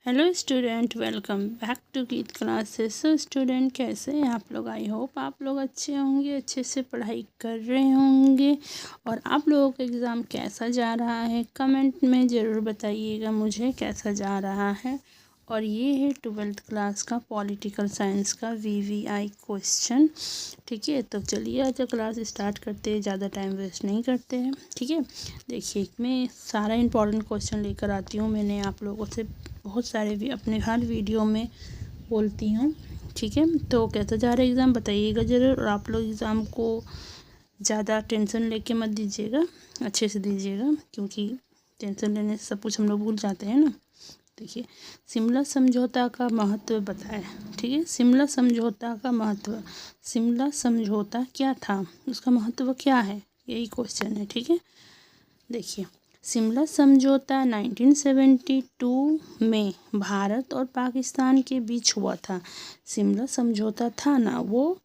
Hello student, welcome back to Geet classes. So student, कैसे हैं आप लोग? आई होप आप लोग अच्छे होंगे, अच्छे से पढ़ाई कर रहे होंगे। और आप लोगों का एग्ज़ाम कैसा जा रहा है कमेंट में ज़रूर बताइएगा मुझे कैसा जा रहा है। और ये है 12th क्लास का पॉलिटिकल साइंस का VVI क्वेश्चन। ठीक है, तो चलिए आज क्लास स्टार्ट करते हैं, ज़्यादा टाइम वेस्ट नहीं करते हैं। ठीक है, देखिए मैं सारा इंपॉर्टेंट क्वेश्चन लेकर आती हूँ। मैंने आप लोगों से बहुत सारे भी अपने हर वीडियो में बोलती हूँ। ठीक है, तो कैसा जा रहा है एग्ज़ाम बताइएगा ज़रूर। और आप लोग एग्ज़ाम को ज़्यादा टेंशन लेके मत दीजिएगा, अच्छे से दीजिएगा, क्योंकि टेंशन लेने से सब कुछ हम लोग भूल जाते हैं ना। देखिए, शिमला समझौता का महत्व बताएं। ठीक है, शिमला समझौता का महत्व, शिमला समझौता क्या था, उसका महत्व क्या है, यही क्वेश्चन है। ठीक है, देखिए शिमला समझौता 1972 में भारत और पाकिस्तान के बीच हुआ था। शिमला समझौता था ना, वो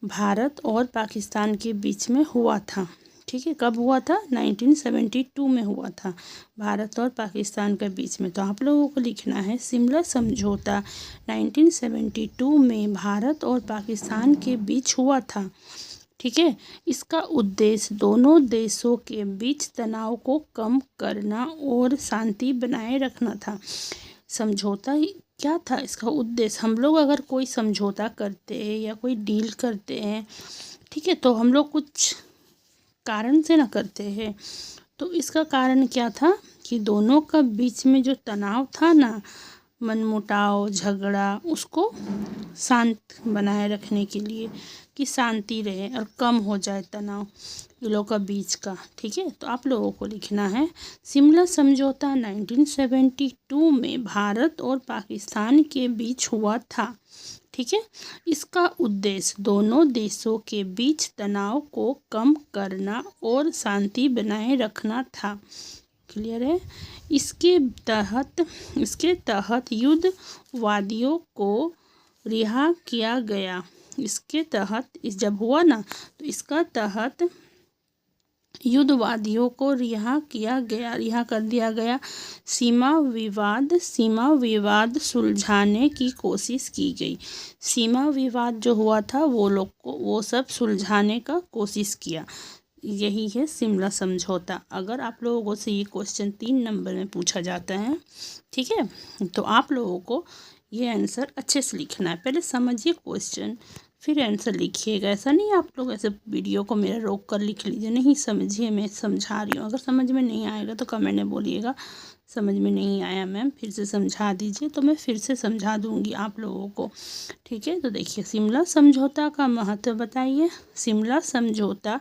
भारत और पाकिस्तान के बीच में हुआ था। ठीक है, कब हुआ था? 1972 में हुआ था, भारत और पाकिस्तान के बीच में। तो आप लोगों को लिखना है शिमला समझौता 1972 में भारत और पाकिस्तान के बीच हुआ था। ठीक है, इसका उद्देश्य दोनों देशों के बीच तनाव को कम करना और शांति बनाए रखना था। समझौता क्या था, इसका उद्देश्य? हम लोग अगर कोई समझौता करते हैं या कोई डील करते हैं, ठीक है, तो हम लोग कुछ कारण से ना करते हैं। तो इसका कारण क्या था कि दोनों का बीच में जो तनाव था ना, मनमुटाव, झगड़ा, उसको शांत बनाए रखने के लिए, कि शांति रहे और कम हो जाए तनाव इन लोगों का बीच का। ठीक है, तो आप लोगों को लिखना है शिमला समझौता 1972 में भारत और पाकिस्तान के बीच हुआ था। ठीक है, इसका उद्देश्य दोनों देशों के बीच तनाव को कम करना और शांति बनाए रखना था। क्लियर है? इसके तहत युद्धवादियों को रिहा किया गया। इसके तहत जब हुआ ना, तो इसका तहत युद्धवादियों को रिहा कर दिया गया। सीमा विवाद सुलझाने की कोशिश की गई। सीमा विवाद जो हुआ था वो सब सुलझाने का कोशिश किया। यही है शिमला समझौता। अगर आप लोगों से ये क्वेश्चन 3 नंबर में पूछा जाता है, ठीक है, तो आप लोगों को ये आंसर अच्छे से लिखना है। पहले समझिए क्वेश्चन, फिर आंसर लिखिएगा। ऐसा नहीं आप लोग ऐसे वीडियो को मेरा रोक कर लिख लीजिए। नहीं समझिए, मैं समझा रही हूँ। अगर समझ में नहीं आएगा तो कमेंट में बोलिएगा समझ में नहीं आया मैम, फिर से समझा दीजिए, तो मैं फिर से समझा दूँगी आप लोगों को। ठीक है, तो देखिए शिमला समझौता का महत्व बताइए। शिमला समझौता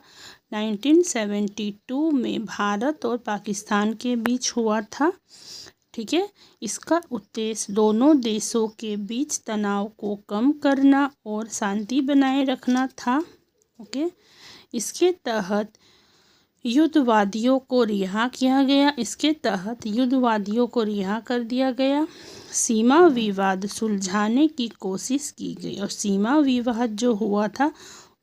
1972 में भारत और पाकिस्तान के बीच हुआ था। ठीक है, इसका उद्देश्य दोनों देशों के बीच तनाव को कम करना और शांति बनाए रखना था। ओके, इसके तहत युद्धवादियों को रिहा किया गया। इसके तहत युद्धवादियों को रिहा कर दिया गया। सीमा विवाद सुलझाने की कोशिश की गई, और सीमा विवाद जो हुआ था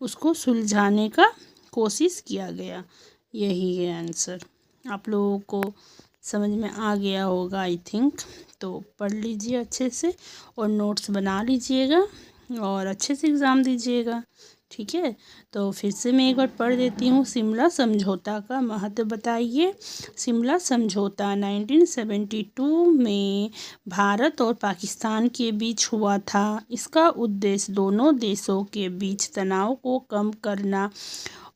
उसको सुलझाने का कोशिश किया गया। यही है आंसर। आप लोगों को समझ में आ गया होगा आई थिंक। तो पढ़ लीजिए अच्छे से और नोट्स बना लीजिएगा और अच्छे से एग्ज़ाम दीजिएगा। ठीक है, तो फिर से मैं एक बार पढ़ देती हूँ। शिमला समझौता का महत्व बताइए। शिमला समझौता 1972 में भारत और पाकिस्तान के बीच हुआ था। इसका उद्देश्य दोनों देशों के बीच तनाव को कम करना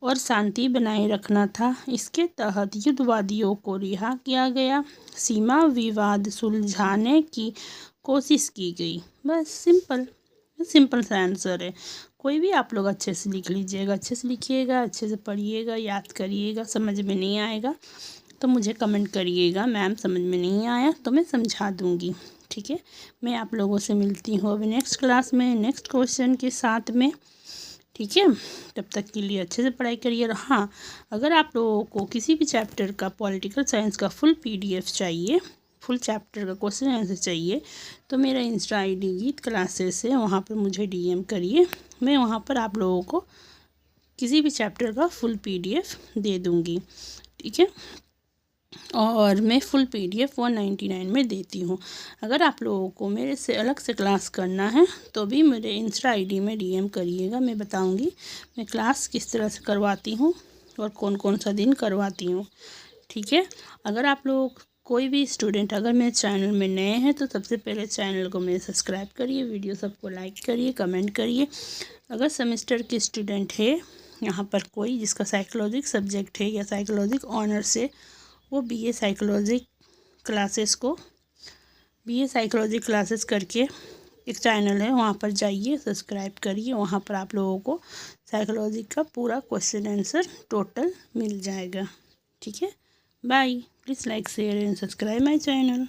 और शांति बनाए रखना था। इसके तहत युद्धवादियों को रिहा किया गया। सीमा विवाद सुलझाने की कोशिश की गई। बस सिंपल सा आंसर है। कोई भी आप लोग अच्छे से लिख लीजिएगा, अच्छे से लिखिएगा, अच्छे से पढ़िएगा, याद करिएगा। समझ में नहीं आएगा तो मुझे कमेंट करिएगा, मैम समझ में नहीं आया तो मैं समझा दूँगी। ठीक है, मैं आप लोगों से मिलती हूँ अभी नेक्स्ट क्लास में नेक्स्ट क्वेश्चन के साथ में। ठीक है, तब तक के लिए अच्छे से पढ़ाई करिए। हाँ, अगर आप लोगों को किसी भी चैप्टर का पॉलिटिकल साइंस का फुल PDF चाहिए, फुल चैप्टर का क्वेश्चन आंसर चाहिए, तो मेरा इंस्टा ID गीत क्लासेस है, वहाँ पर मुझे DM करिए। मैं वहाँ पर आप लोगों को किसी भी चैप्टर का फुल PDF दे दूँगी। ठीक है, और मैं फुल PDF 199 में देती हूँ। अगर आप लोगों को मेरे से अलग से क्लास करना है तो भी मेरे इंस्टा ID में DM करिएगा, मैं बताऊँगी मैं क्लास किस तरह से करवाती हूँ और कौन कौन सा दिन करवाती हूँ। ठीक है। अगर आप लोग कोई भी स्टूडेंट अगर मेरे चैनल में नए हैं तो सबसे पहले चैनल को मेरे सब्सक्राइब करिए, वीडियो सबको लाइक करिए, कमेंट करिए। अगर सेमेस्टर के स्टूडेंट है यहाँ पर कोई जिसका साइकोलॉजी सब्जेक्ट है या साइकोलॉजी ऑनर्स है, वो BA साइकोलॉजी क्लासेस करके एक चैनल है वहाँ पर जाइए, सब्सक्राइब करिए। वहाँ पर आप लोगों को साइकोलॉजी का पूरा क्वेश्चन आंसर टोटल मिल जाएगा। ठीक है। Bye. Please like share and subscribe my channel.